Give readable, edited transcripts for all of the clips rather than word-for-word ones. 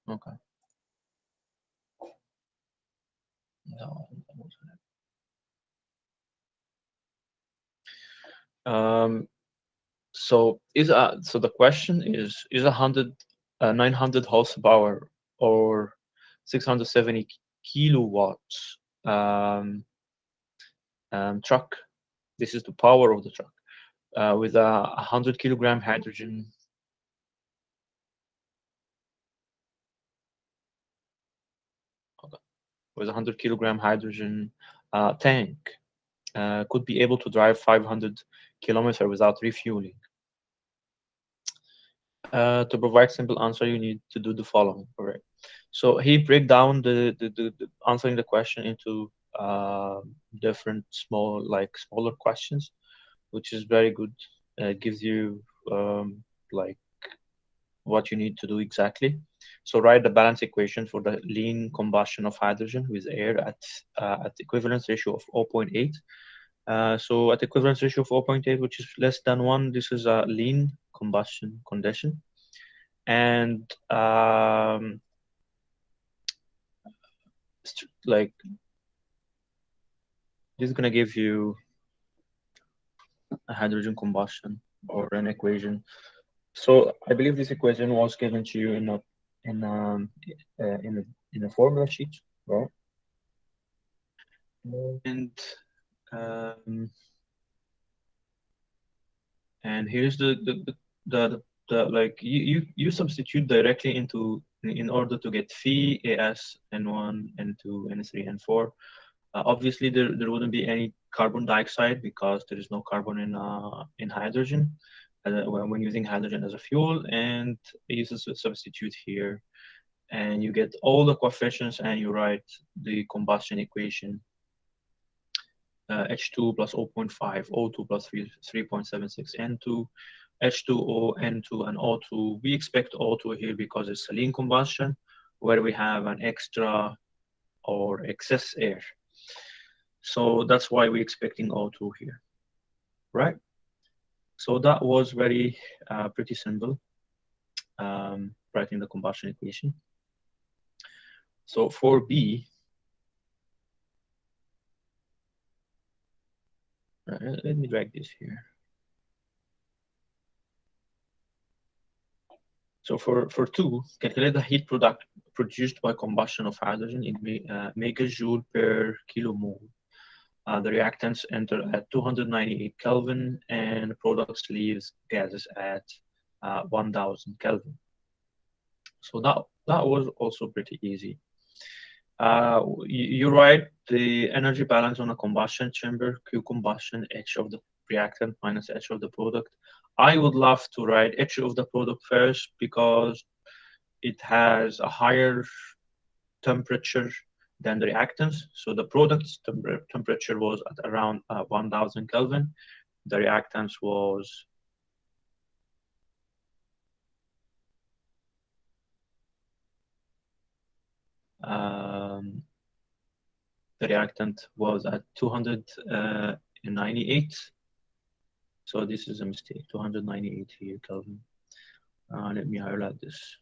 Okay. No. So the question is 900 horsepower or 670 kilowatts truck. This is the power of the truck with a 100 kilogram hydrogen. Okay. With a 100 kilogram hydrogen tank could be able to drive 500 kilometers without refueling. To provide simple answer, you need to do the following. Correct. So he break down the answering the question into different smaller questions, which is very good. Gives you like what you need to do exactly. So write the balance equation for the lean combustion of hydrogen with air at equivalence ratio of 0.8. So at equivalence ratio of 0.8, which is less than 1, this is a lean combustion condition. And like this is going to give you a hydrogen combustion or an equation. So I believe this equation was given to you in in a formula sheet, right? And um, and here's the like you substitute directly into in order to get phi, as, N1, N2, N3, N4. Obviously, there wouldn't be any carbon dioxide because there is no carbon in hydrogen when using hydrogen as a fuel, and you just substitute here, and you get all the coefficients, and you write the combustion equation. H2 plus 0.5, O2 plus 3.76, N2, H2O, N2, and O2. We expect O2 here because it's a lean combustion where we have an extra or excess air. So that's why we're expecting O2 here, right? So that was very pretty simple, writing the combustion equation. So for B, let me drag this here. So for 2, calculate the heat product produced by combustion of hydrogen in megajoule per kilomole. The reactants enter at 298 Kelvin, and products leaves gases at 1000 Kelvin. So that was also pretty easy. You write the energy balance on a combustion chamber, Q combustion, H of the reactant minus H of the product. I would love to write H of the product first because it has a higher temperature than the reactants. So the product's temperature was at around 1000 Kelvin. The reactants was the reactant was at 298. So this is a mistake, 298 here, Kelvin. Let me highlight this.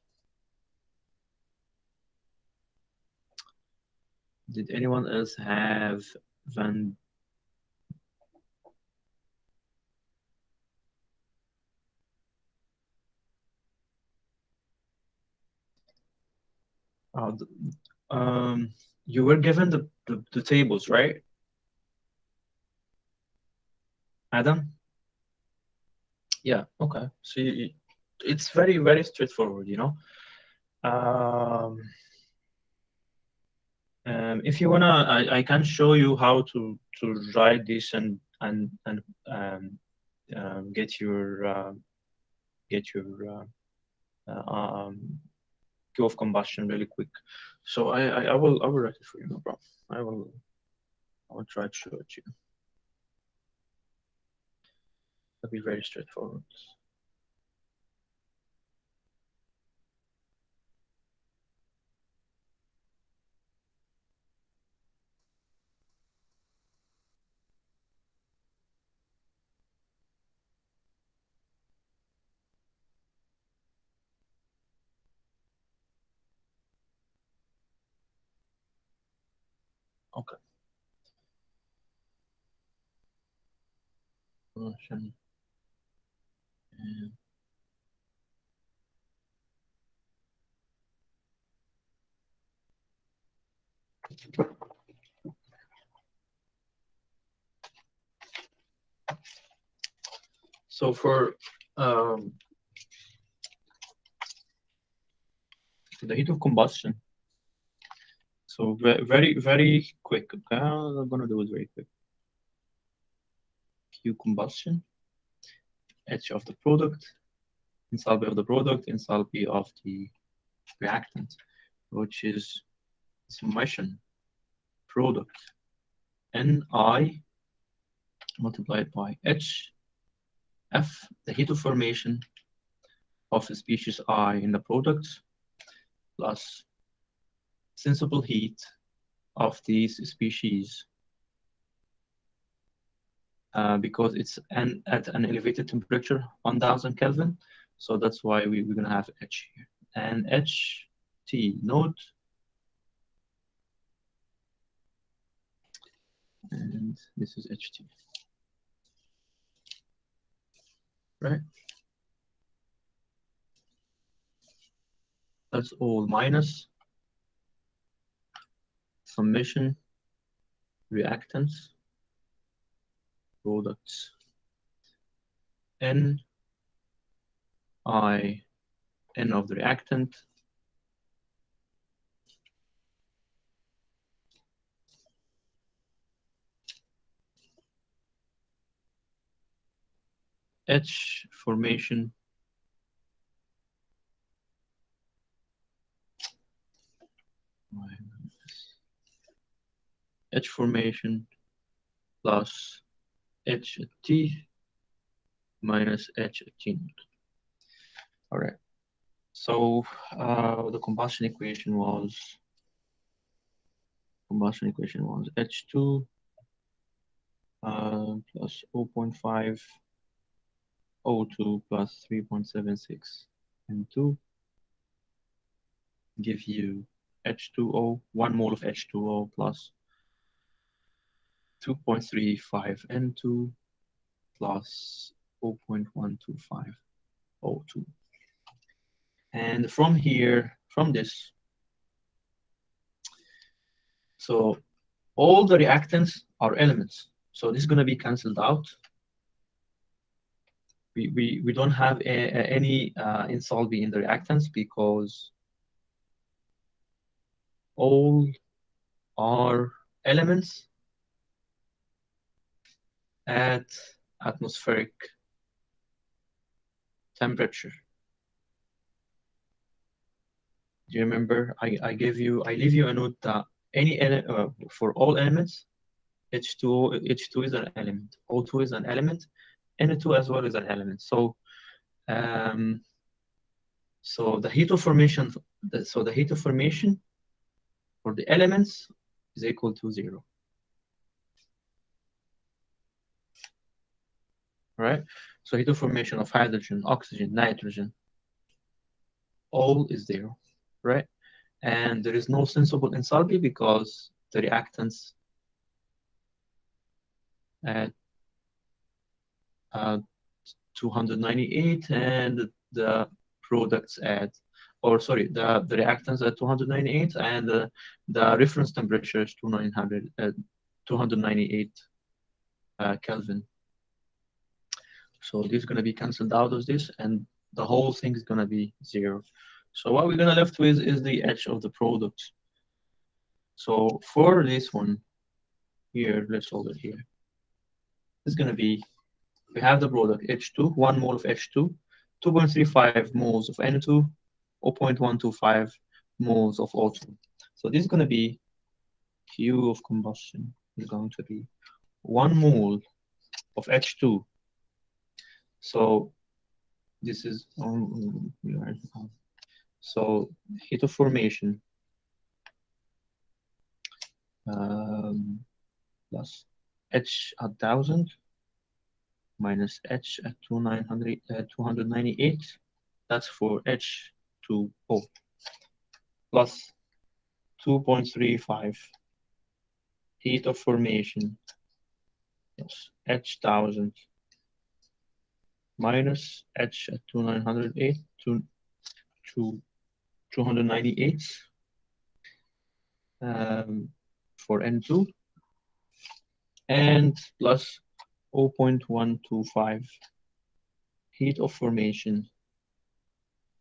Did anyone else have Van? You were given the tables, right, Adam? Yeah, okay. So it's very, very straightforward, you know. Um, if you wanna, I can show you how to write this and get your Q of combustion really quick. So I will write it for you, no problem. I will try to show it to you. It'll be very straightforward. Okay. Combustion. So for the heat of combustion, so very quick. Okay, I'm gonna do it very quick. Q combustion, H of the product, enthalpy of the product, enthalpy of the reactant, which is summation product Ni multiplied by H F, the heat of formation of species I in the product, plus sensible heat of these species because it's at an elevated temperature, 1000 Kelvin. So that's why we're going to have H here. And HT note. And this is HT. Right? That's all minus summation reactants products N of the reactant H formation H formation plus HT minus HT. All right. So the combustion equation was H2 plus 0.5 O2 plus 3.76 N2 give you H2O, 1 mole of H2O plus 2.35 N2 plus 0.125 O2. And from here, from this, so all the reactants are elements. So this is going to be cancelled out. We don't have any enthalpy in the reactants because all are elements at atmospheric temperature. Do you remember I leave you a note that any for all elements, H2 is an element, O2 is an element, N2 as well is an element. So so the heat of formation for the elements is equal to 0. Right? So heat of formation of hydrogen, oxygen, nitrogen, all is 0, right? And there is no sensible enthalpy because the reactants at 298 and the products at, or sorry, the reactants at 298 and the reference temperature is 298 Kelvin. So this is going to be cancelled out of this, and the whole thing is going to be 0. So what we're going to left with is the H of the product. So for this one here, let's hold it here. It's going to be, we have the product H2, 1 mole of H2, 2.35 moles of N2, 0.125 moles of O2. So this is going to be Q of combustion is going to be 1 mole of H2. So this is so heat of formation plus H at 1000 minus H at 298. That's for H2O plus 2.35 heat of formation plus H 1000 minus H at 2908 to 298 for N2 and plus 0.125 heat of formation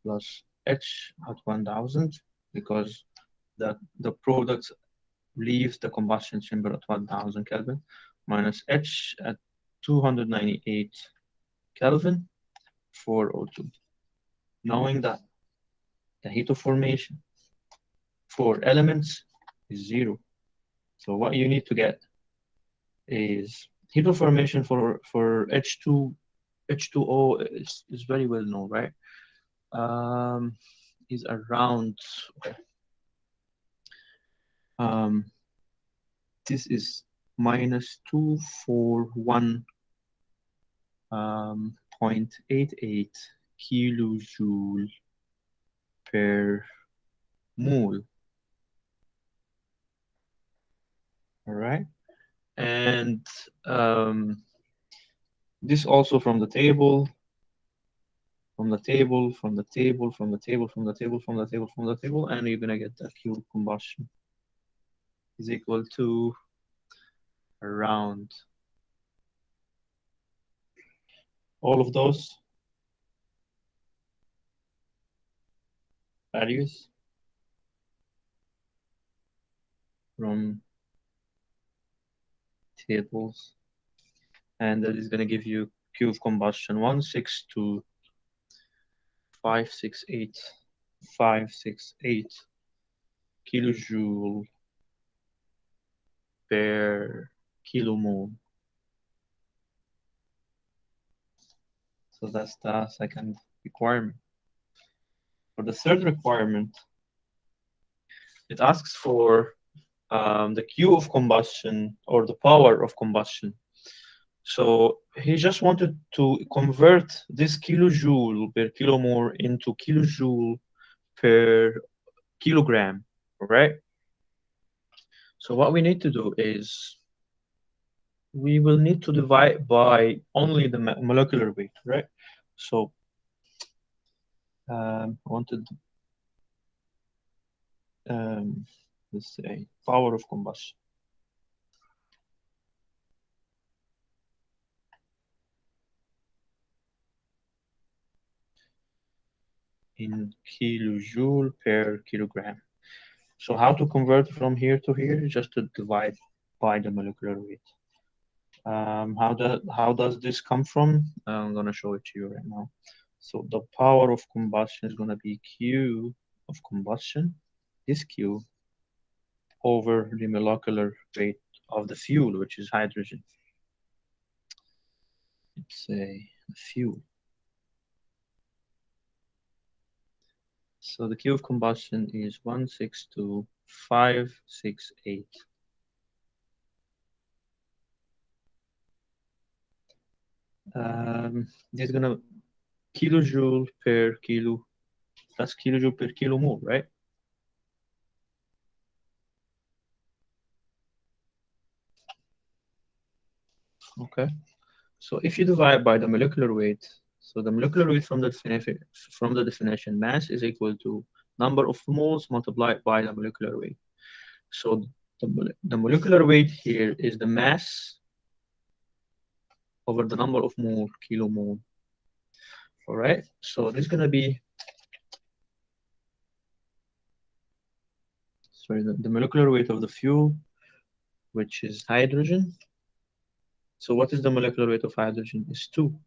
plus H at 1000 because the product leaves the combustion chamber at 1000 Kelvin minus H at 298 Kelvin for O2. Knowing that the heat of formation for elements is 0. So what you need to get is heat of formation for H2O is very well known, right? Is around, okay. This is minus 241 0.88 kilojoule per mole. All right, and this also from the table, from the table, from the table, from the table, from the table, from the table, from the table, and you're gonna get that Q combustion is equal to around all of those values from tables, and that is gonna give you Q of combustion 162,568 kilojoule per kilomole. So that's the second requirement. For the third requirement, it asks for the Q of combustion or the power of combustion. So he just wanted to convert this kilojoule per kilomole into kilojoule per kilogram, right? So what we need to do is we will need to divide by only the molecular weight, right? So I wanted, let's say, power of combustion in kilojoule per kilogram. So how to convert from here to here? Just to divide by the molecular weight. How does this come from? I'm gonna show it to you right now. So the power of combustion is gonna be Q of combustion, this Q, over the molecular weight of the fuel, which is hydrogen. It's a fuel. So the Q of combustion is 162,568. This is gonna kilojoule per kilo. That's kilojoule per kilomole, right? Okay. So if you divide by the molecular weight, so the molecular weight from the definition, mass is equal to number of moles multiplied by the molecular weight. So the molecular weight here is the mass over the number of mole, kilomole. All right. So this is gonna be, sorry, the molecular weight of the fuel, which is hydrogen. So what is the molecular weight of hydrogen? Is 2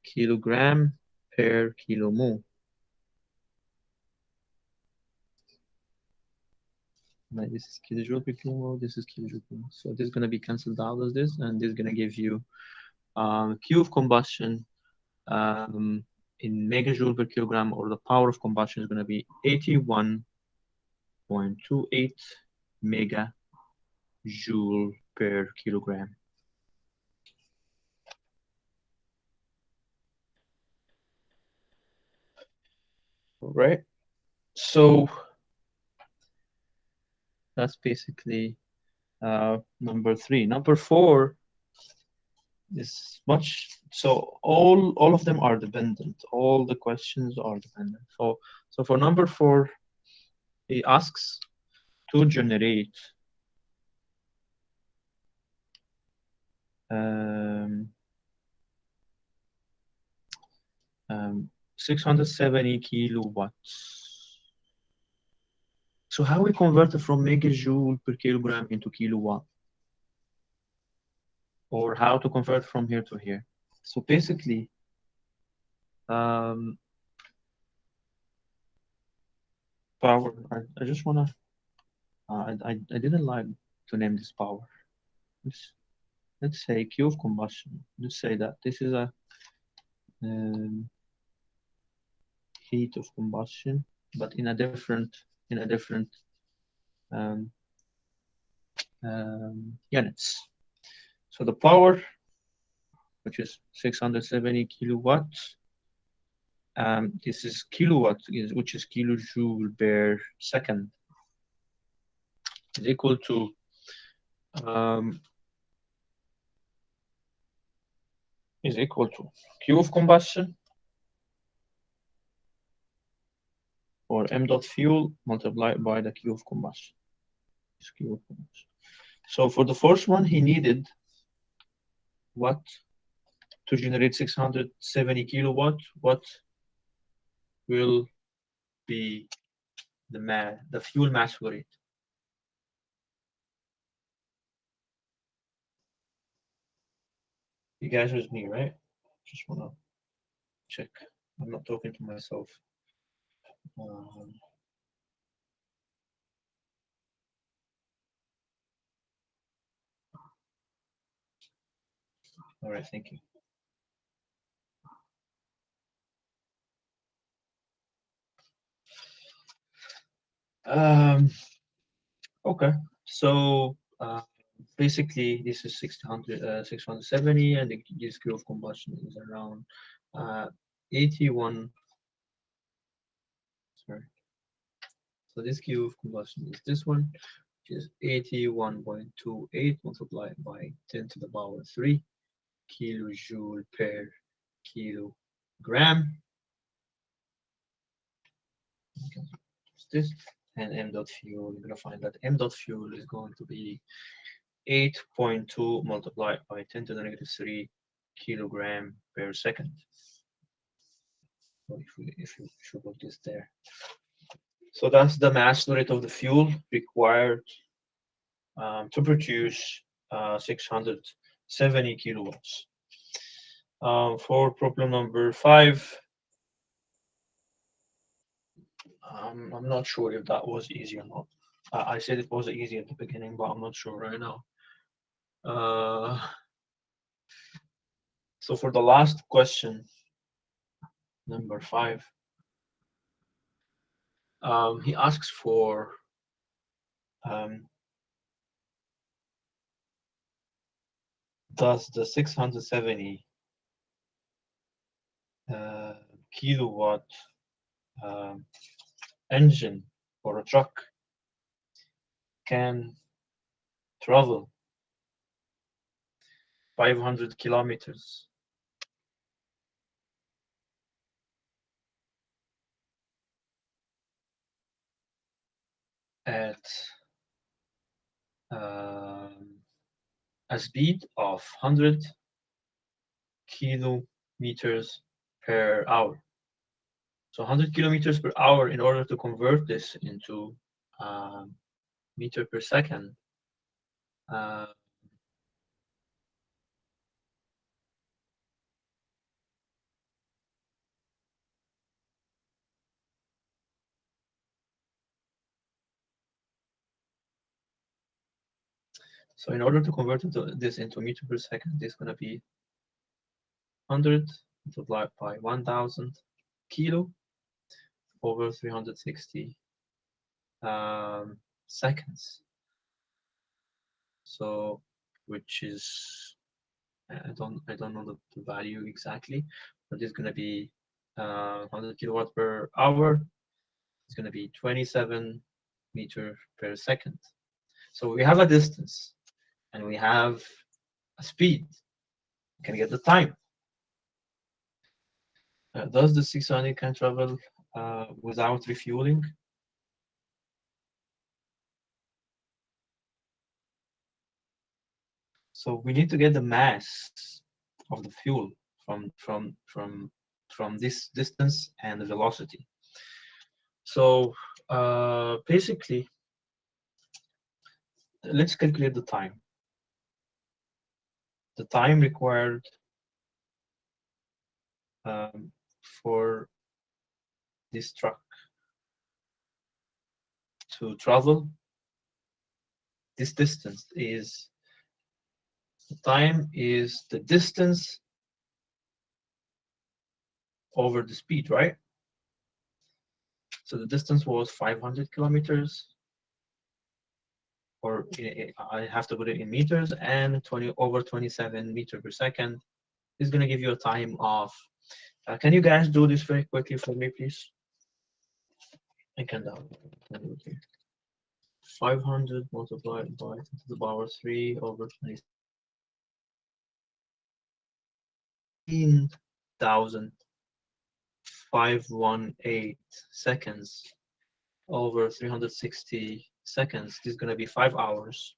kilogram per kilomole. Like this is kilojoule per kilomole, this is kilojoule per mole. So this is going to be cancelled out as this, and this is going to give you Q of combustion in megajoule per kilogram, or the power of combustion is going to be 81.28 megajoule per kilogram. All right. So that's basically Number 3. Number 4 is much, so all of them are dependent. All the questions are dependent. So for number 4, he asks to generate um, 670 kilowatts. So how we convert it from megajoule per kilogram into kilowatt, or how to convert from here to here? So basically, um, power. I just wanna. I didn't like to name this power. Let's, let's say Q of combustion. Let's say that this is a um, heat of combustion, but in a different um, units. So the power, which is 670 kilowatts, this is kilowatt, which is kilojoule per second, is equal to um, Q of combustion, or m dot fuel multiplied by the Q of combustion. Q of combustion. So for the first one, he needed what to generate 670 kilowatt. What will be the fuel mass flow rate? You guys with me, right? Just wanna check. I'm not talking to myself. Um, all right, thank you. Um, okay, so basically this is 670, and this Q of combustion is around 81. Sorry. So this Q of combustion is this one, which is 81.28 multiplied by 10 to the power 3 kilojoule per kilogram. This, and m dot fuel, you're going to find that m dot fuel is going to be 8.2 multiplied by 10 to the negative 3 kilogram per second. So if you put this there. So that's the mass flow rate of the fuel required to produce 670 kilowatts. For problem number 5, I'm not sure if that was easy or not. I said it was easy at the beginning, but I'm not sure right now. So for the last question, number 5, he asks for does the 670 kilowatt engine or a truck can travel 500 kilometers at a speed of 100 kilometers per hour. So 100 kilometers per hour, in order to convert this into meter per second, so in order to convert this into meter per second, it's going to be 100 multiplied by 1000 kilo over 360 seconds. So, which is, I don't know the value exactly, but it's going to be 100 kilowatt per hour. It's going to be 27 meter per second. So we have a distance and we have a speed. We can get the time. Does the 600 can travel without refueling? So we need to get the mass of the fuel from this distance and the velocity. So basically, let's calculate the time. The time required for this truck to travel this distance is the time is the distance over the speed, right? So the distance was 500 kilometers, or I have to put it in meters, and 20 over 27 meters per second is going to give you a time of. Can you guys do this very quickly for me, please? I can do it. 500 multiplied by 10 to the power 3 over 15,518 seconds over 360 seconds. This is going to be 5 hours.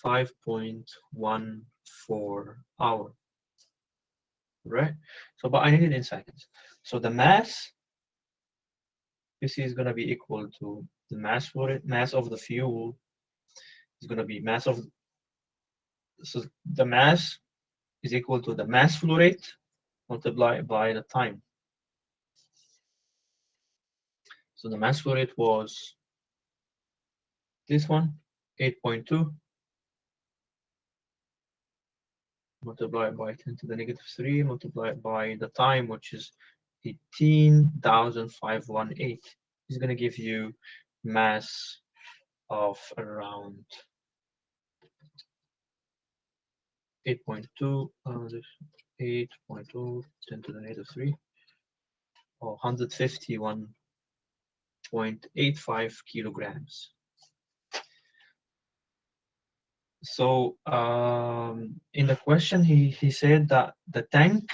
5.14 hour. Right? So, but I need it in seconds. So the mass, you see, is going to be equal to the mass for it. Mass of the fuel is going to be mass of. So the mass is equal to the mass flow rate multiplied by the time. So the mass flow rate was this one, 8.2 multiplied by 10 to the negative 3 multiplied by the time, which is 18,518. Is going to give you mass of around 8.2, 8.2, 10 to the negative 3, or 151.85 kilograms. So in the question, he said that the tank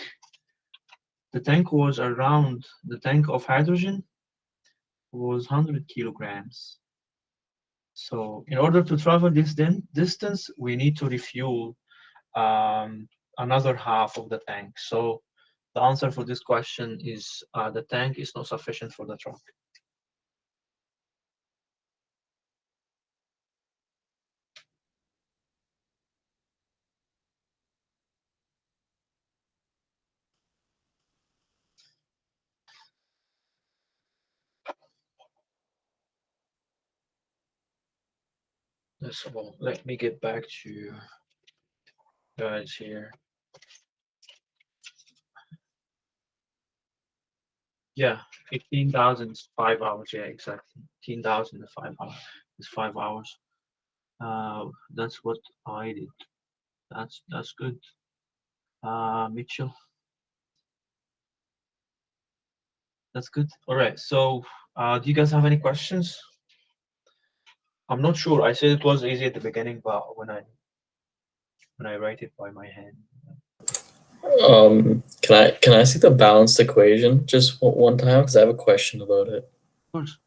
was around, the tank of hydrogen was 100 kilograms. So in order to travel this distance, we need to refuel another half of the tank. So the answer for this question is the tank is not sufficient for the truck. So let me get back to guys here. Yeah, 15,000 is 5 hours. Yeah, exactly. 15,000 is 5 hours. It's 5 hours. That's what I did. That's good. Mitchell. That's good. All right. So, do you guys have any questions? I'm not sure. I said it was easy at the beginning, but when I write it by my hand. Can I see the balanced equation just one time? Because I have a question about it. Of course.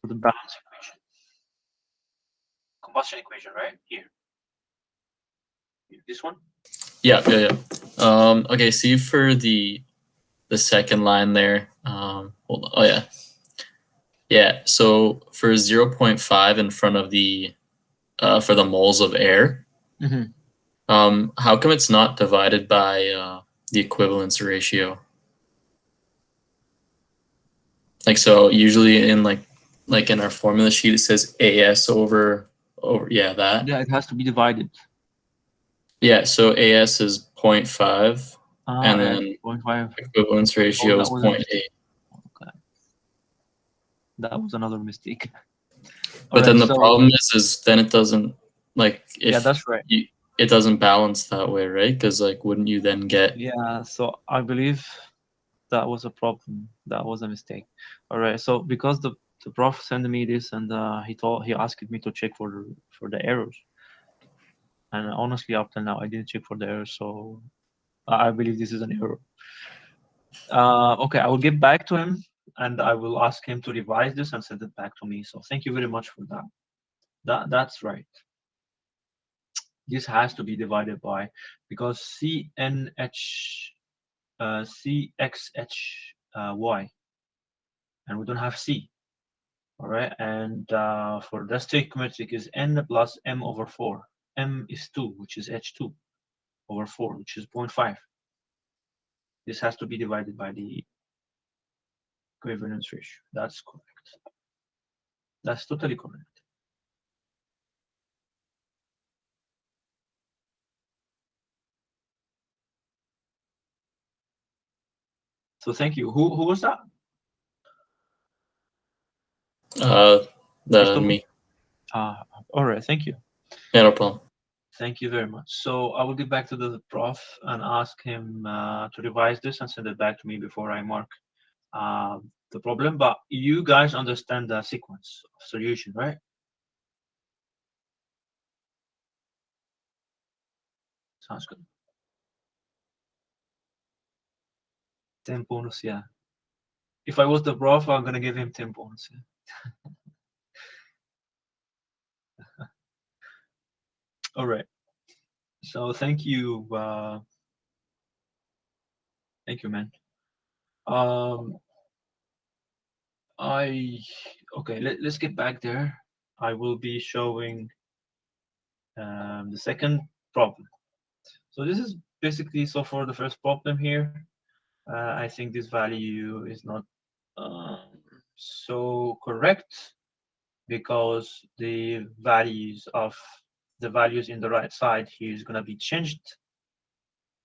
For the balance equation. Combustion equation, right? Here. This one? Yeah. Okay, see for the second line there. Hold on. Oh yeah. Yeah. So for 0.5 in front of the for the moles of air, how come it's not divided by the equivalence ratio? Like, so usually in like in our formula sheet it says AS over that. Yeah, it has to be divided. Yeah, so AS is 0.5 and then 0.5 equivalence ratio is 0.8. Okay. That was another mistake. But then the problem is then it doesn't, like, if yeah, that's right. It doesn't balance that way, right? Because like, wouldn't you then get? Yeah, so I believe that was a problem. That was a mistake. All right. So because the the prof sent me this, and he asked me to check for the errors. And honestly, up till now, I didn't check for the errors, so I believe this is an error. Okay, I will get back to him, and I will ask him to revise this and send it back to me. So thank you very much for that. That's right. This has to be divided by, because CXH y, and we don't have C. All right, and for the stoichiometric is n plus m over 4. M is 2, which is h2 over 4, which is 0.5. This has to be divided by the equivalence ratio. That's correct. That's totally correct. So thank you. Who was that? Christopher? Me. All right, thank you. Yeah, no problem. Thank you very much. So I will get back to the prof and ask him to revise this and send it back to me before I mark the problem. But you guys understand the sequence of solution, right? Sounds good. 10 bonus, yeah. If I was the prof, I'm gonna give him 10 bonus. Yeah. All right. So thank you, man. Um, okay. Let's get back there. I will be showing the second problem. So this is basically, so for the first problem here, I think this value is not so correct, because the values in the right side here is going to be changed,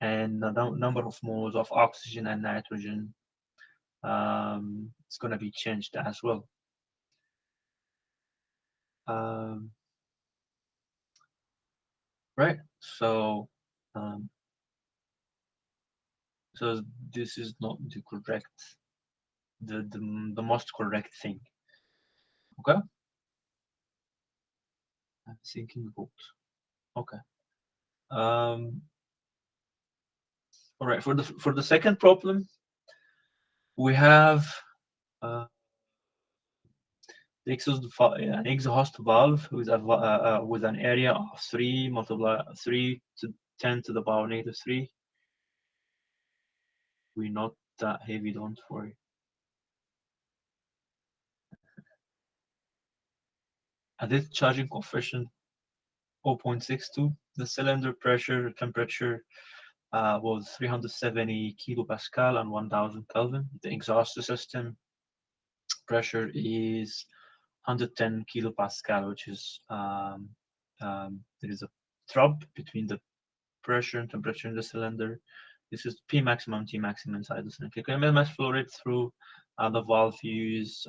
and the number of moles of oxygen and nitrogen is going to be changed as well. Um, right. Um, so this is not the correct, the most correct thing. Okay. I'm thinking about. Okay. Um, all right. For the second problem, we have uh, an exhaust valve with an area of 3 to 10 to the power -3. We're not that heavy, don't worry. A discharging coefficient 0.62. The cylinder pressure temperature was 370 kilopascal and 1000 Kelvin. The exhaust system pressure is 110 kilopascal, which is there is a drop between the pressure and temperature in the cylinder. This is P maximum, T maximum inside the cylinder. MMS flow rate through the valve use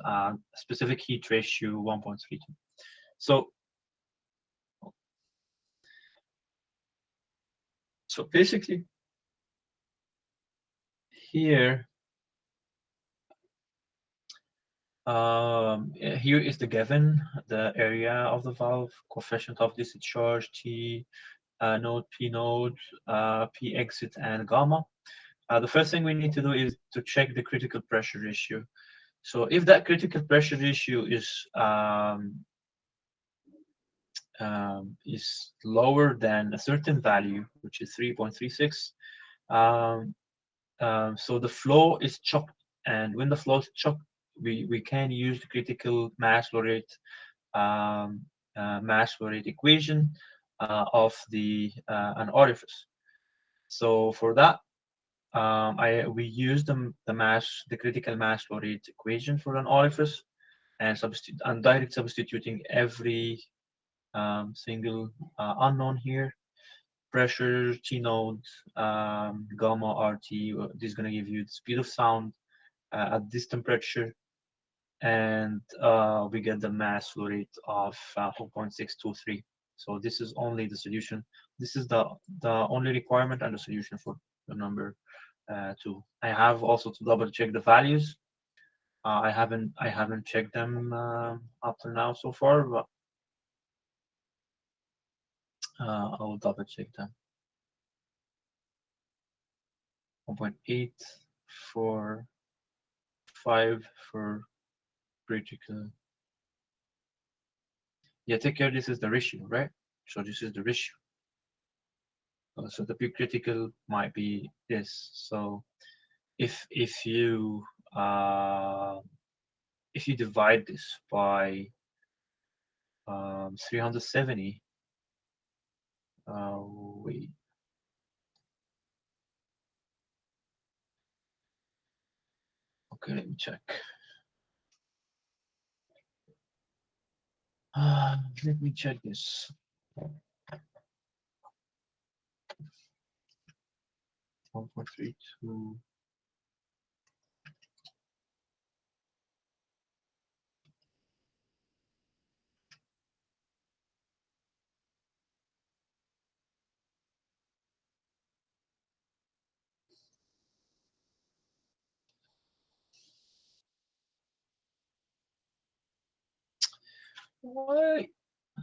specific heat ratio 1.32. So basically here, here is the given, the area of the valve, coefficient of discharge, T node, P node, P exit, and gamma. The first thing we need to do is to check the critical pressure ratio. So if that critical pressure ratio is lower than a certain value, which is 3.36, so the flow is chopped, and when the flow is chopped, we can use the critical mass flow rate equation of an orifice. So for that, we use the critical mass flow rate equation for an orifice, and direct substituting every single unknown here. Pressure, T node, gamma, RT. This is going to give you the speed of sound at this temperature, and we get the mass flow rate of 4.623. So this is only the solution. This is the only requirement and the solution for the number 2. I have also to double check the values. I haven't checked them up to now so far, but I will double check them. 1.8 for 5 for critical. Yeah, take care. This is the ratio, right? So this is the ratio. So the P critical might be this. So if uh, you divide this by 370, wait, okay, let me check. Let me check this. 1.32. What? Oh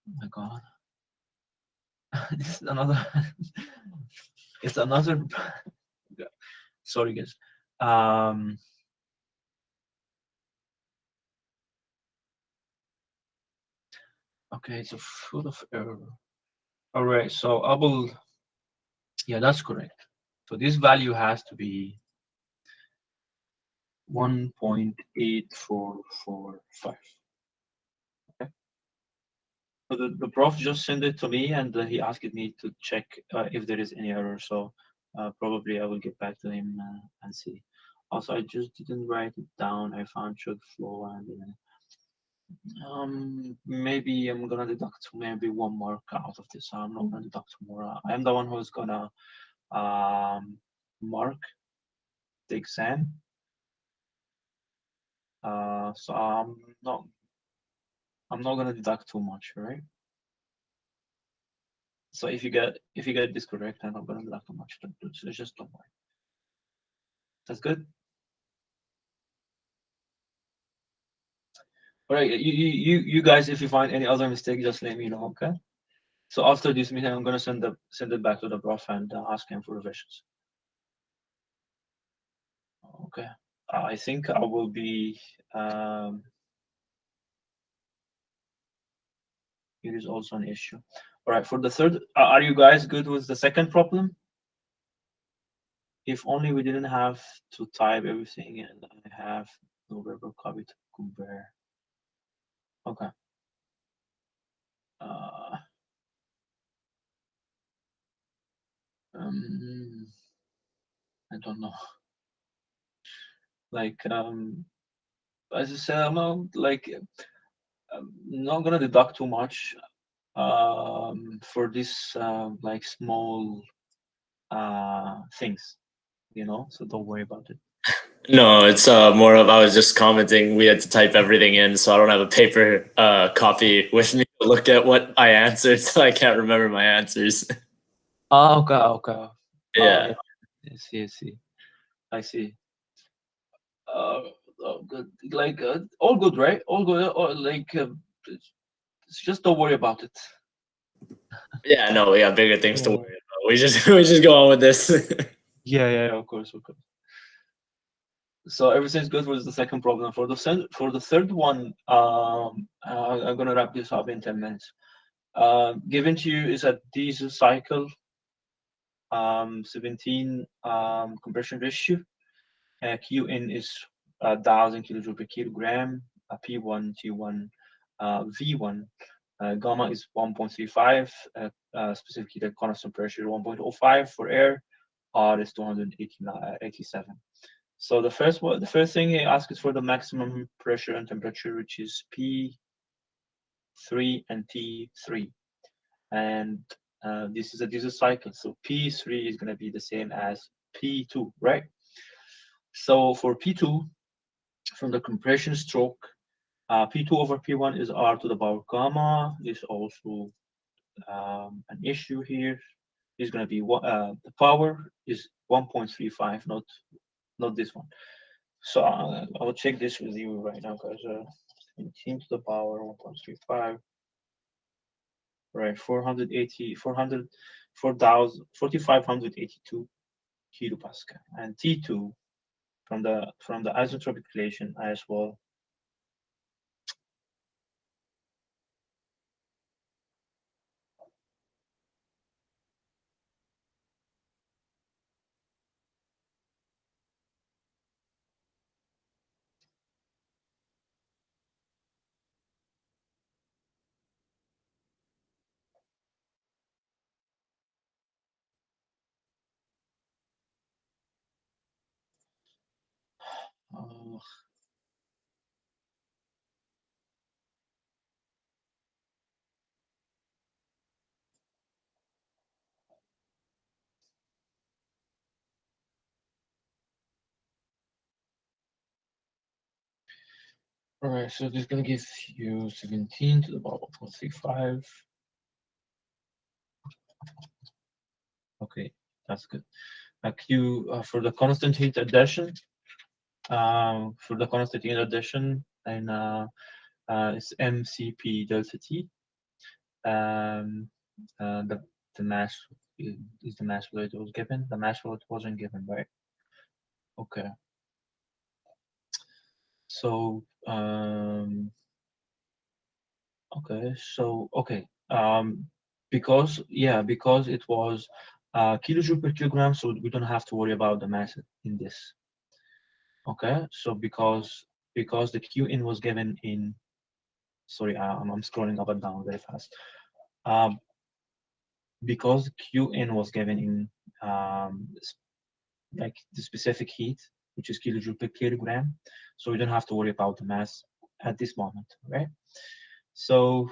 my god. This is another. It's another. Sorry, guys. Um. Okay, it's a full of error. All right, so I will. Yeah, that's correct. So this value has to be 1.8445. Okay. So the prof just sent it to me, and he asked me to check if there is any error. So probably I will get back to him and see. Also, I just didn't write it down. I found should flow, and maybe I'm gonna deduct maybe one mark out of this. I'm not gonna deduct more. I'm the one who's gonna um, mark the exam. So I'm not gonna deduct too much, right? So if you get this correct, I'm not gonna deduct too much. Just don't worry. That's good. All right, you guys, if you find any other mistake, just let me know, okay? So after this meeting, I'm gonna send it back to the prof and ask him for revisions. Okay. I think I will be. It is also an issue. All right. For the third, are you guys good with the second problem? If only we didn't have to type everything, and I have no verbal copy to compare. Okay. Uh, um, I don't know. Like as I said, I'm not gonna deduct too much for this like small things, so don't worry about it. No, it's more of I was just commenting. We had to type everything in, so I don't have a paper copy with me to look at what I answered, so I can't remember my answers. Okay, okay. Yeah. Yeah, I see. uh good, like all good, right? All good, like just don't worry about it. Yeah, no, we got bigger things to worry Yeah, about. We just we just go on with this. yeah, of course. So everything's good with the second problem. For the third one, I'm gonna wrap this up in 10 minutes. Given to you is a diesel cycle, 17 compression ratio. Qn is 1,000 kilojoule per kilogram. P1, T1, V1. Gamma is 1.35. Specifically, the constant pressure 1.05 for air. R is 287. So the first thing he asks is for the maximum pressure and temperature, which is P3 and T3, and this is a diesel cycle. So P3 is going to be the same as P2, right? So for P2, from the compression stroke, P2 over P1 is R to the power gamma. Is also an issue here. Is going to be the power is 1.35, not this one. So I'll check this with you right now, guys. 17 to the power 1.35, right? 480, 400, 4,000, 4,582 kilopascal, and T2 from the isotropic relation as well. Uh, all right, so this is gonna give you 17 to the power 1.35. Okay, that's good. Q for the constant heat addition. For the constant heat addition, and it's MCP delta T. Um, the mass is the mass flow it was given. The mass flow it wasn't given, right? Okay. So okay. So okay. Because it was kilojoule per kilogram, so we don't have to worry about the mass in this. Okay. So because the Q in was given in, sorry, I'm scrolling up and down very fast. Um, because Q in was given in like the specific heat, which is kilojoule per kilogram. So we don't have to worry about the mass at this moment, right? So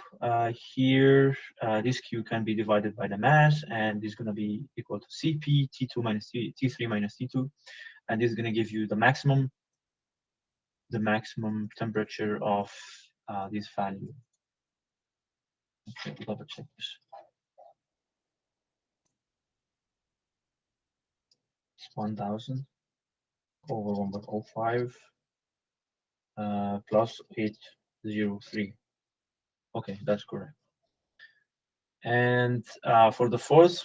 here, this Q can be divided by the mass, and this is going to be equal to Cp T2 minus T3 minus T2, and this is going to give you the maximum temperature of this value. Okay, double check this. It's 1000 over 1.05 plus 803. Okay, that's correct. And for the fourth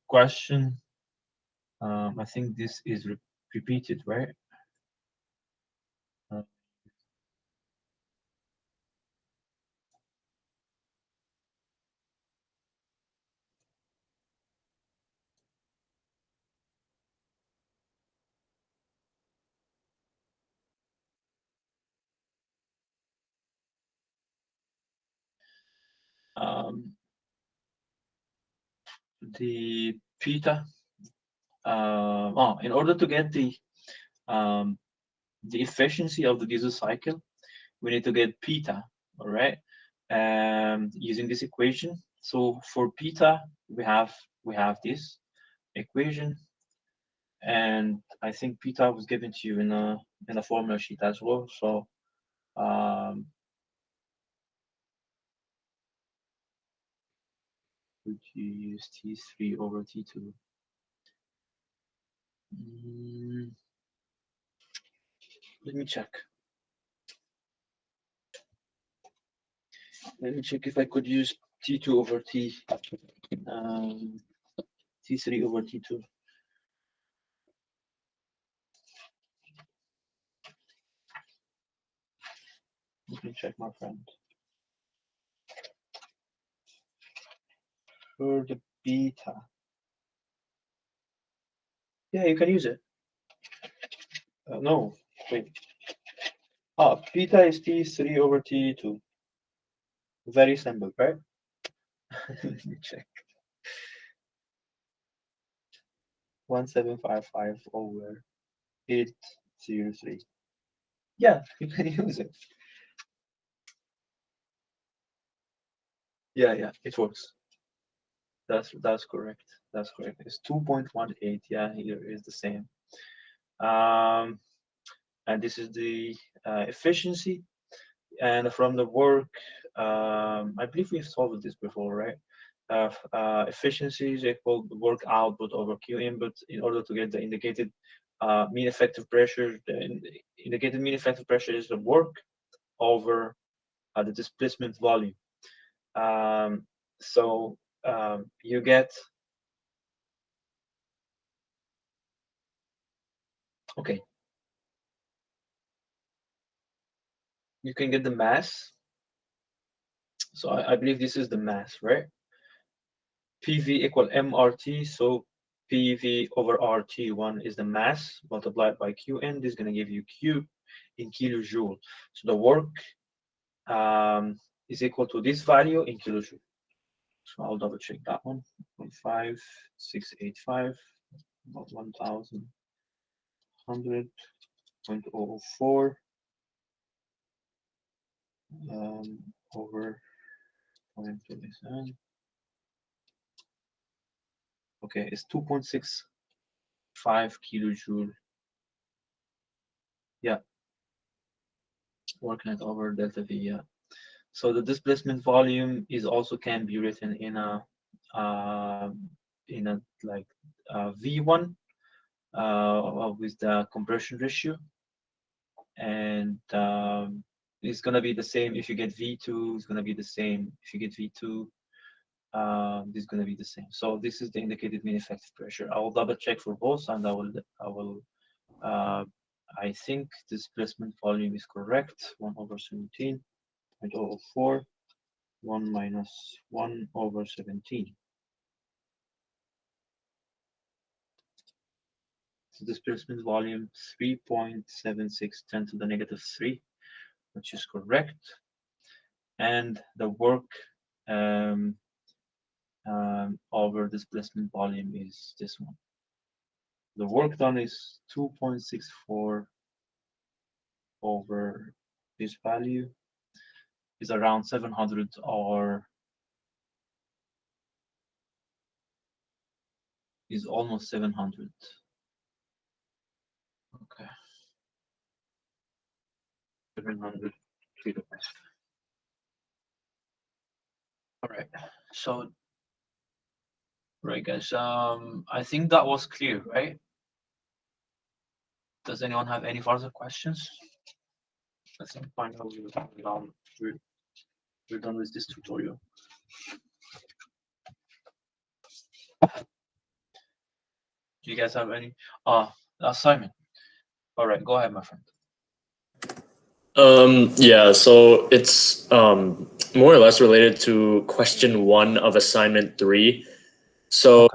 question, I think this is repeated, right? Uh, um, the peta. In order to get um, the efficiency of the diesel cycle, we need to get peta. All right, using this equation. So for peta, we have this equation, and I think peta was given to you in a formula sheet as well. So would you use T3 over T2? Mm, let me check. Let me check if I could use T2 over T3 over T2. Let me check, my friend. For the beta. Yeah, you can use it. No, wait. Beta is T3 over T2. Very simple, right? Let me check. 1755 over 803. Yeah, you can use it. Yeah, it works. That's correct. That's correct. It's 2.18. Yeah, here is the same. Um, and this is the efficiency. And from the work, I believe we've solved this before, right? efficiency is equal to work output over Q input in order to get the indicated mean effective pressure. The indicated mean effective pressure is the work over the displacement volume. So you get, okay, you can get the mass. So I believe this is the mass, right? PV equal MRT, so PV over RT1 is the mass multiplied by Qn. This is going to give you Q in kilojoule. So the work is equal to this value in kilojoule. So I'll double check that one. 15685 about 1100.004 over 0.27. Okay, it's 2.65 kilojoule. Yeah, working it over delta V. Yeah. So the displacement volume is also can be written in a like V1 with the compression ratio, and it's gonna be the same if you get V2. It's gonna be the same if you get V2. This is gonna be the same. So this is the indicated mean effective pressure. I will double check for both, and I think displacement volume is correct. 1 over 17.004. 1 minus 1 over 17. So displacement volume 3.76 10 to the negative 3, which is correct. And the work over displacement volume is this one. The work done is 2.64 over this value is around 700, or is almost 700. Okay. 700 kilograms. All right. So, right, guys. I think that was clear, right? Does anyone have any further questions? I think finally we're done with this tutorial. Do you guys have any? Simon. All right, go ahead, my friend. Yeah, so it's more or less related to question 1 of assignment 3. So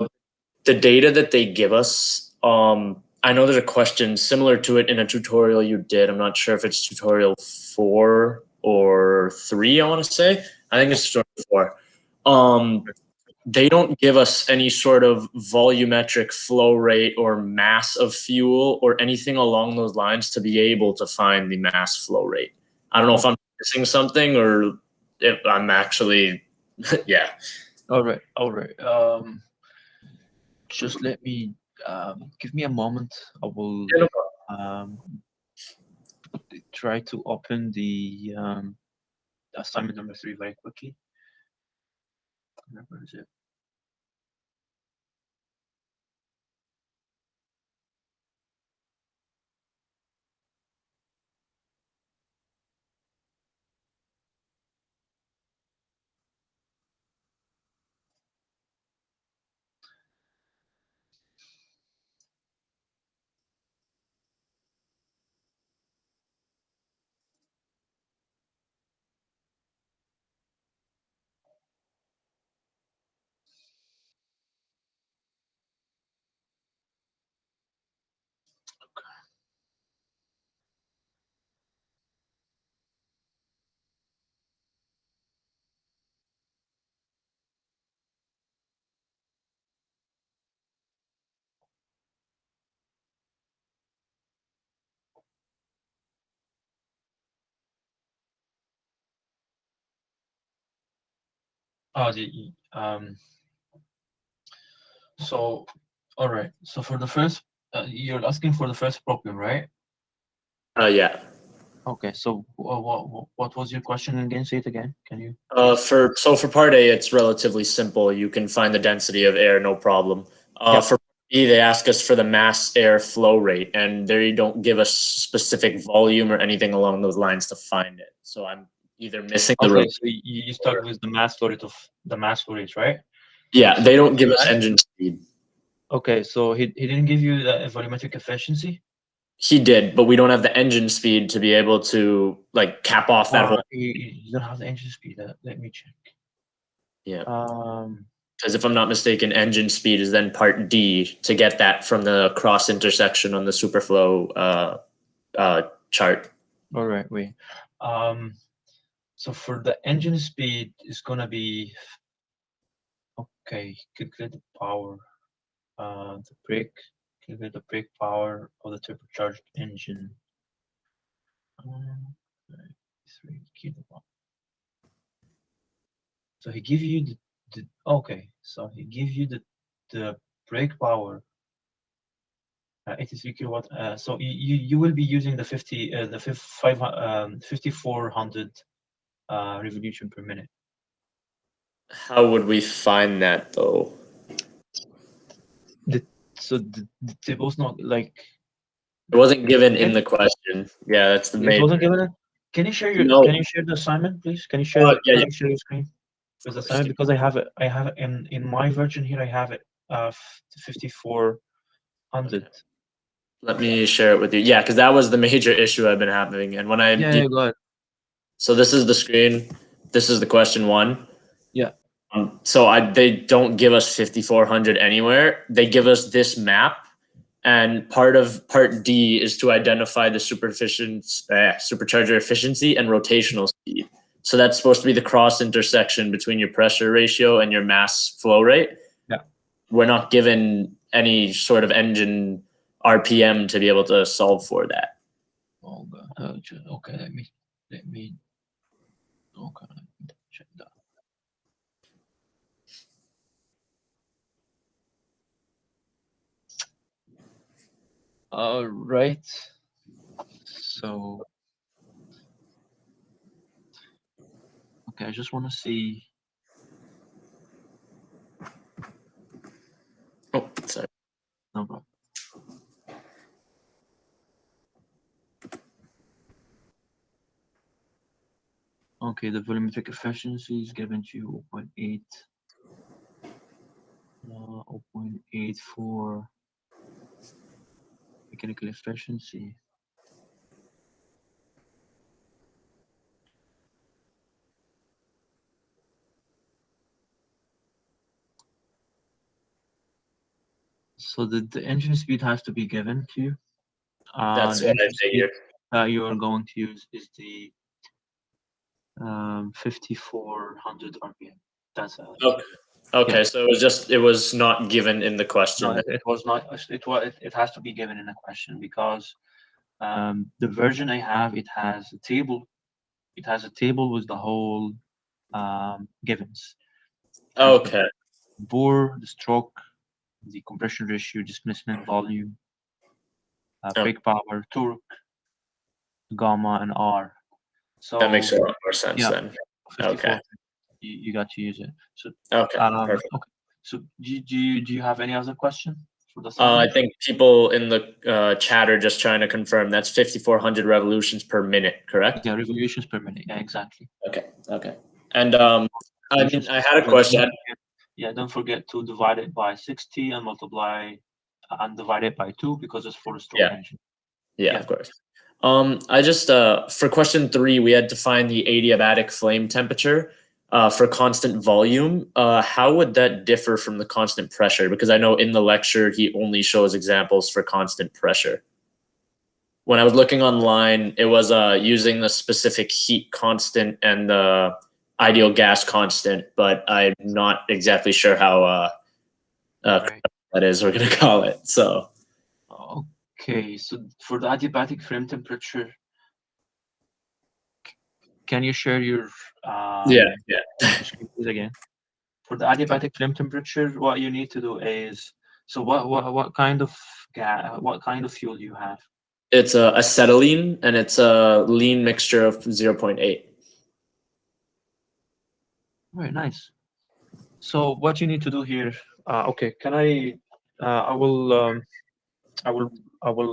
the data that they give us, I know there's a question similar to it in a tutorial you did. I'm not sure if it's tutorial 4 or 3, I want to say. I think it's tutorial 4. They don't give us any sort of volumetric flow rate or mass of fuel or anything along those lines to be able to find the mass flow rate. I don't know if I'm missing something or if I'm actually, yeah. All right. Just let me give me a moment. I will try to open the assignment number 3 very quickly. Where is it? So, all right. So for the first, you're asking for the first problem, right? Yeah. Okay, so what was your question again? Say it again. Can you? For part A, it's relatively simple. You can find the density of air, no problem. Yep. For B, they ask us for the mass air flow rate, and they don't give us specific volume or anything along those lines to find it. So I'm either missing the. Okay, so you stuck with the mass flow rate of the mass flow rate, right? Yeah, So they don't give us that- engine speed. Okay, so he didn't give you the volumetric efficiency. He did, but we don't have the engine speed to be able to like cap off that whole. You don't have the engine speed. Let me check. Yeah. Um. Because if I'm not mistaken, engine speed is then part D to get that from the cross intersection on the superflow chart. All right. Wait. So for the engine speed is gonna be okay. Calculate the power. The brake. Calculate the brake power of the turbocharged engine. Um, 3 kilowatt. So he give you the okay. So he give you the brake power. 83 kilowatt. So you will be using the 5400 revolution per minute. How would we find that though? So the table's not like It wasn't given in the question. Yeah, that's the it main. wasn't given. Can you share No. Can you share the assignment, please? Can you share Yeah, Can you share your screen with the assignment, because I have it. I have it in my version here. I have it 5400. Okay. Let me share it with you. Yeah, because that was the major issue I've been having. And when I Yeah, go ahead. so this is the screen. This is the question one. Yeah. They don't give us 5400 anywhere. They give us this map, and part D is to identify the supercharger efficiency and rotational speed. So that's supposed to be the cross intersection between your pressure ratio and your mass flow rate. Yeah. We're not given any sort of engine RPM to be able to solve for that. Okay. Okay. Let me. Okay. Let me check that. All right. So. Okay, I just want to see. Oh, sorry. No problem. Okay, the volumetric efficiency is given to you 0.8, 0.84 mechanical efficiency. So the engine speed has to be given to you. That's The what I engine speed figured. that you are going to use is the 5400 RPM. That's Okay. Okay, yeah. so it was not given in the question. No, it was not. It has to be given in a question, because the version I have, it has a table. It has a table with the whole givens. It has the Okay. bore, the stroke, the compression ratio, displacement volume, Oh, brake power, torque, gamma, and R. So that makes a lot more sense yeah, then. 54. Okay. You got to use it. So Okay. Perfect. okay. So do you have any other question for the I assignment? think people in the chat are just trying to confirm that's 5,400 revolutions per minute, correct? Yeah, revolutions per minute. Yeah, exactly. Okay. Okay. And I mean, I had a But question. don't forget to divide it by 60 and multiply and divide it by 2, because it's for a stroke Yeah. engine. Yeah, of course. I just for question 3, we had to find the adiabatic flame temperature for constant volume. How would that differ from the constant pressure? Because I know in the lecture he only shows examples for constant pressure. When I was looking online, it was using the specific heat constant and the ideal gas constant, but I'm not exactly sure how Right. that is. We're gonna call it so. Okay, so for the adiabatic flame temperature, can you share your Yeah. screen please again? For the adiabatic flame temperature, what you need to do is, so what kind of what kind of fuel you have? It's acetylene, and it's a lean mixture of 0.8. Very nice. So what you need to do here, okay, can I will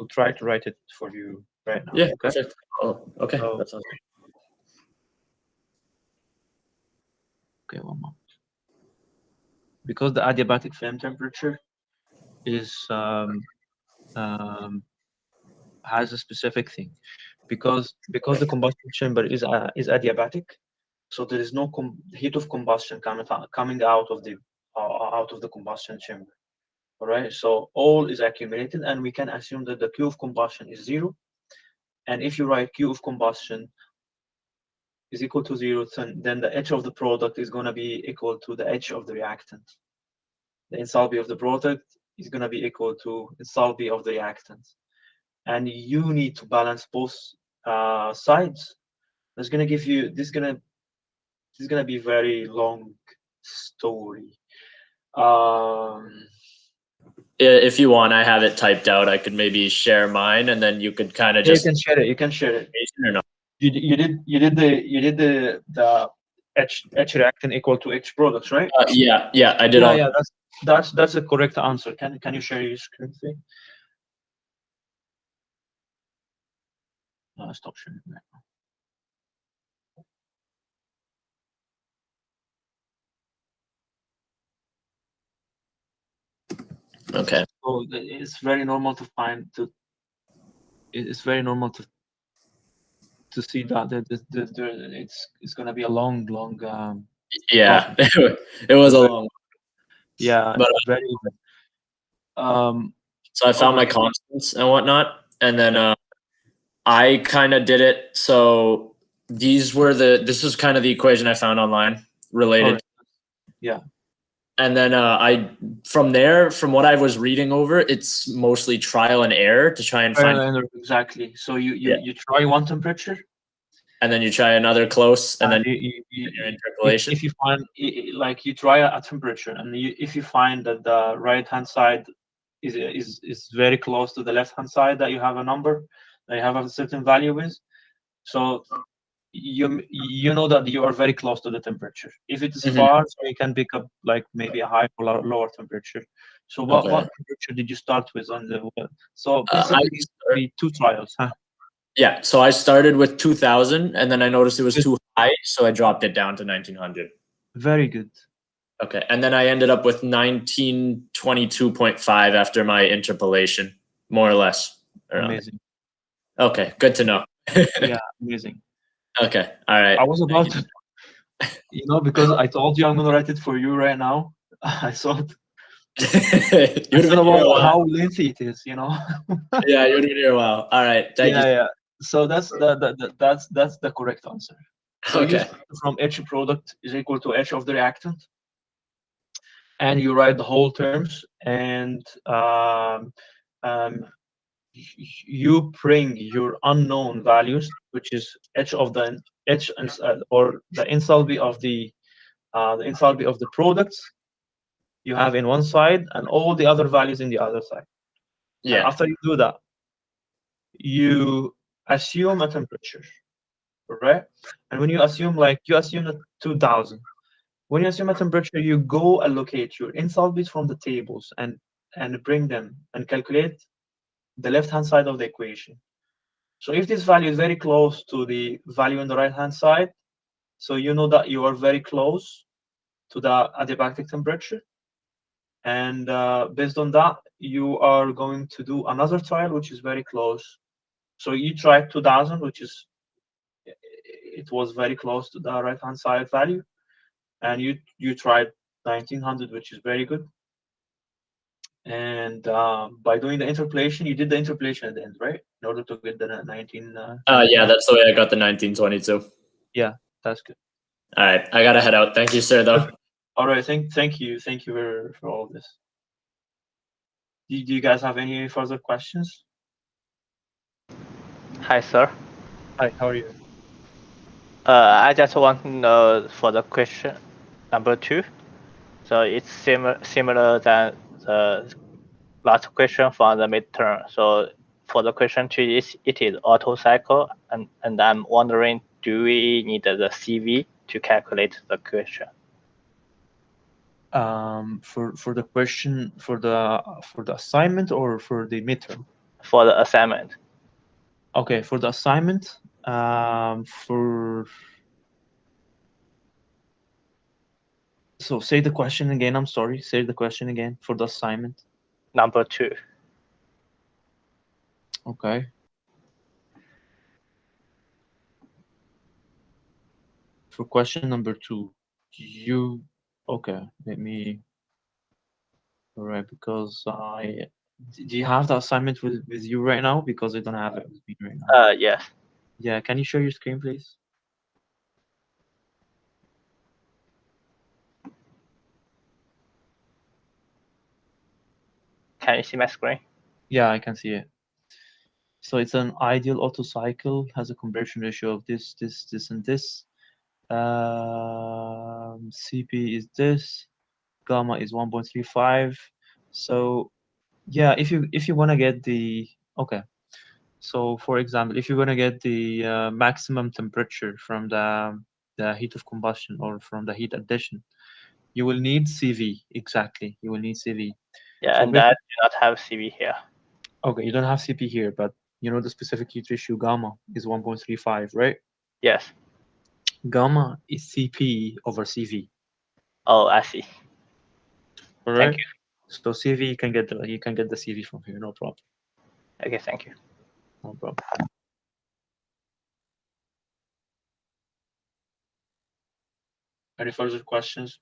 try to write it for you right now. Yeah, Okay. perfect. Oh, okay, So, that sounds great. okay, one moment. Because the adiabatic flame temperature is has a specific thing, because the combustion chamber is adiabatic, so there is no heat of combustion coming out of the combustion chamber. All right, so all is accumulated, and we can assume that the Q of combustion is 0. And if you write Q of combustion is equal to 0, then the H of the product is going to be equal to the H of the reactant. The enthalpy of the product is going to be equal to enthalpy of the reactant. And you need to balance both sides. That's going to give you, this is going to be a very long story. If you want, I have it typed out. I could maybe share mine, and then you could kind of just. You can share it. You can share it. Or no? You did the H reactant equal to H products, right? Yeah, I did all. Yeah, that's a correct answer. Can you share your screen thing? Stop sharing right now. Okay. So it's very normal to find it's very normal to see that it's gonna be a long Yeah, it was a long. Yeah, but very. So I found my okay. constants and whatnot, and then I kind of did it. So this is kind of the equation I found online related. Right. Yeah. And then from what I was reading over, it's mostly trial and error to try and find. Exactly. So you try one temperature, and then you try another close, and then your interpolation. If you find, like, you try a temperature, and if you find that the right hand side is very close to the left hand side, that you have a number that you have a certain value with, so you know that you are very close to the temperature. If it is far, so you can pick up like maybe a higher or lower temperature. So what temperature did you start with on the? So basically, 2 trials, huh? Yeah, so I started with 2000, and then I noticed it was too high, so I dropped it down to 1900. Very good. Okay, and then I ended up with 1922.5 after my interpolation, more or less. Amazing. Okay, good to know. Yeah, amazing. Okay, all right. I was about to, because I told you I'm gonna write it for you right now. I thought about how lengthy it is, Yeah, you've been here a while. All right, thank you. Yeah. So that's the correct answer. So you start from H product is equal to H of the reactant, and you write the whole terms, and you bring your unknown values, which is H of the H or the enthalpy of the products you have in one side, and all the other values in the other side. Yeah. And after you do that, you assume a temperature, right? And when you assume that 2000, when you assume a temperature, you go allocate your enthalpies from the tables and bring them and calculate the left-hand side of the equation. So if this value is very close to the value on the right-hand side, so you know that you are very close to the adiabatic temperature. And based on that, you are going to do another trial, which is very close. So you tried 2000, it was very close to the right-hand side value. And you tried 1900, which is very good. And by doing the interpolation, you did the interpolation at the end, right? In order to get the 19. Yeah, that's the way I got the 1922. Yeah, that's good. All right, I gotta head out. Thank you, sir, though. All right, thank you for all of this. Do you guys have any further questions? Hi, sir. Hi, how are you? I just want to know for the question number 2. So it's similar than the last question from the midterm. So for the question 2, it is auto cycle, and I'm wondering, do we need the CV to calculate the question? For the question for the assignment or for the midterm? For the assignment. Okay, for the assignment, so say the question again. I'm sorry. Say the question again for the assignment. Number 2. Okay. For question number 2, okay, let me, all right, because do you have the assignment with you right now? Because I don't have it with me right now. Yes. Yeah, can you share your screen, please? Can you see my screen? Yeah, I can see it. So it's an ideal auto cycle, has a conversion ratio of this, and this. CP is this, gamma is 1.35. So yeah, if you want to get the, okay, so for example, if you want to get the maximum temperature from the heat of combustion or from the heat addition, you will need CV. Exactly, you will need CV. Yeah, So and I do not have CV here. okay, you don't have CP here, but you know the specific heat ratio gamma is 1.35, right? Yes. Gamma is CP over CV. Oh, I see. All Thank right. you. So CV, you can get the CV from here, no problem. Okay, thank you. No problem. Any further questions?